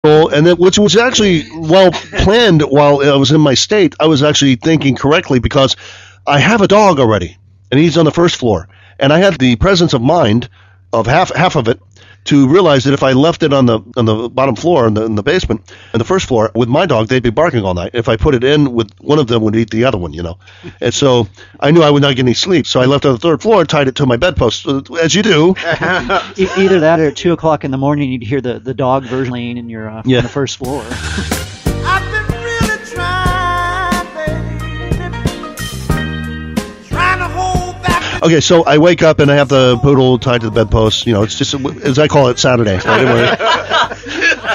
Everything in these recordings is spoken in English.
And that, which was actually well planned while I was in my state. I was actually thinking correctly because I have a dog already, and he's on the first floor. And I had the presence of mind of half of it to realize that if I left it on the bottom floor in the basement, on the first floor with my dog, they'd be barking all night. If I put it in, with one of them would eat the other one, And so I knew I would not get any sleep. So I left it on the third floor and tied it to my bedpost, as you do. Either that or at 2 o'clock in the morning, you'd hear the dog version laying in your on the first floor. I've been really trying, baby, trying to hold back. Okay, so I wake up and I have the poodle tied to the bedpost. It's just, as I call it, Saturday.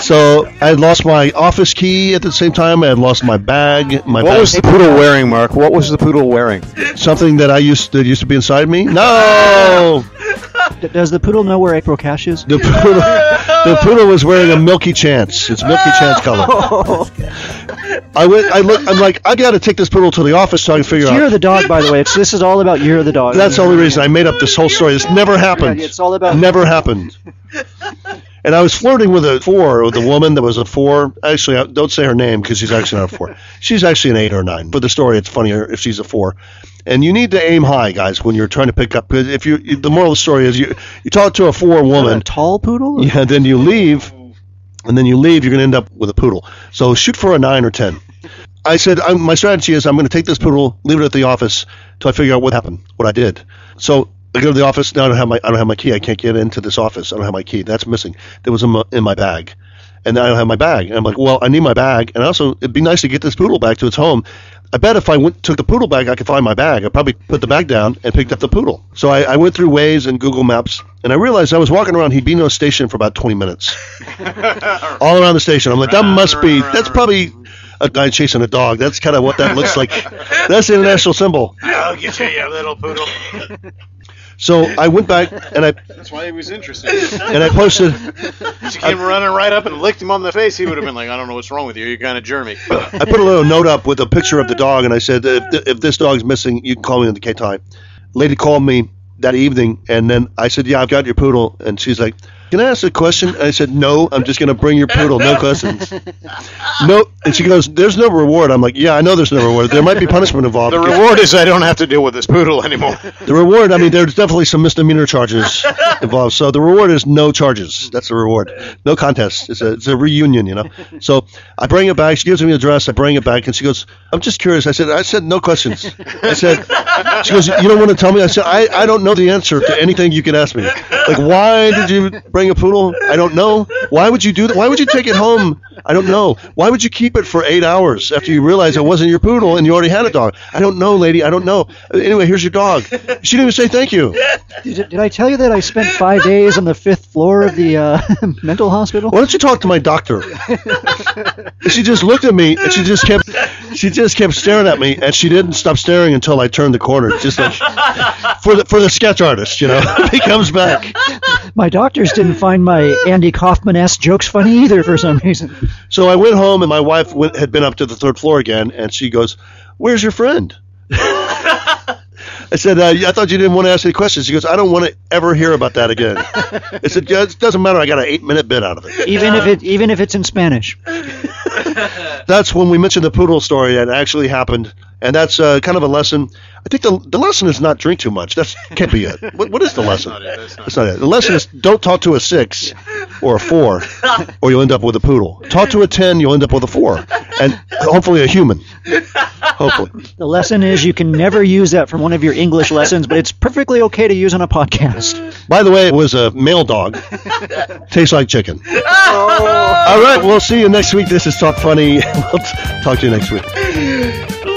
So I had lost my office key at the same time. I had lost my bag. What was the poodle wearing, Mark? What was the poodle wearing? Something that used to be inside me? No! Does the poodle know where April Cash is? The poodle was wearing a Milky Chance. It's Milky Chance color. I'm like, I got to take this poodle to the office so I can figure out. You're the dog, by the way. This is all about you're the dog. That's the only reason I made up this whole story. This never happened. Yeah, it's all about never happened. And I was flirting with a woman that was a 4. Actually, don't say her name because she's actually not a 4. She's actually an 8 or 9. For the story, it's funnier if she's a 4. And you need to aim high, guys, when you're trying to pick up. Because the moral of the story is you talk to a 4 woman. A tall poodle? Yeah, then you leave. And then you leave, you're going to end up with a poodle. So shoot for a 9 or 10. I said, my strategy is I'm going to take this poodle, leave it at the office until I figure out what happened, what I did. So I go to the office. Now I don't have my key. I can't get into this office. I don't have my key. That's missing. That was in my bag. And I don't have my bag. And I'm like, well, I need my bag. And also, it'd be nice to get this poodle back to its home. I bet if I took the poodle bag, I could find my bag. I probably put the bag down and picked up the poodle. So I went through Waze and Google Maps, and I realized I was walking around Hibino Station for about 20 minutes. All around the station. I'm like, that's probably a guy chasing a dog. That's kind of what that looks like. That's the international symbol. I'll get you little poodle. So I went back, and That's why he was interested. And I posted. She came running right up and licked him on the face. He would have been like, I don't know what's wrong with you. You're kind of germy. I put a little note up with a picture of the dog, and I said, if this dog's missing, you can call me on the K-Time. Lady called me that evening, and then I said, yeah, I've got your poodle. And she's like, can I ask a question? And I said, no, I'm just going to bring your poodle. No questions. No. And she goes, there's no reward. I'm like, yeah, I know there's no reward. There might be punishment involved. The reward is I don't have to deal with this poodle anymore. The reward, there's definitely some misdemeanor charges involved. So the reward is no charges. That's the reward. No contest. It's a reunion, So I bring it back. She gives me the address. I bring it back. And she goes, I'm just curious. I said, no questions. She goes, you don't want to tell me? I said, I don't know the answer to anything you could ask me. Like, why did you bring a poodle? I don't know. Why would you do that? Why would you take it home? I don't know. Why would you keep it for 8 hours after you realized it wasn't your poodle and you already had a dog? I don't know, lady. I don't know. Anyway, here's your dog. She didn't even say thank you. Did I tell you that I spent 5 days on the 5th floor of the mental hospital? Why don't you talk to my doctor? She just looked at me and she just kept staring at me, and she didn't stop staring until I turned the corner. Just like for the sketch artist, he comes back. My doctors didn't find my Andy Kaufman-esque jokes funny either for some reason. So I went home, and my wife had been up to the 3rd floor again, and she goes, where's your friend? I said, I thought you didn't want to ask any questions. She goes, I don't want to ever hear about that again. I said, yeah, it doesn't matter. I got an 8-minute bit out of it. Even if it's in Spanish. That's when we mentioned the poodle story that actually happened. And that's kind of a lesson. I think the lesson is not drink too much. That can't be it. What is the lesson? That's not it. The lesson is don't talk to a 6 or a 4, or you'll end up with a poodle. Talk to a 10, you'll end up with a 4, and hopefully a human. Hopefully. The lesson is you can never use that from one of your English lessons, but it's perfectly okay to use on a podcast. By the way, it was a male dog. Tastes like chicken. All right, we'll see you next week. This is Talk Funny. We'll talk to you next week.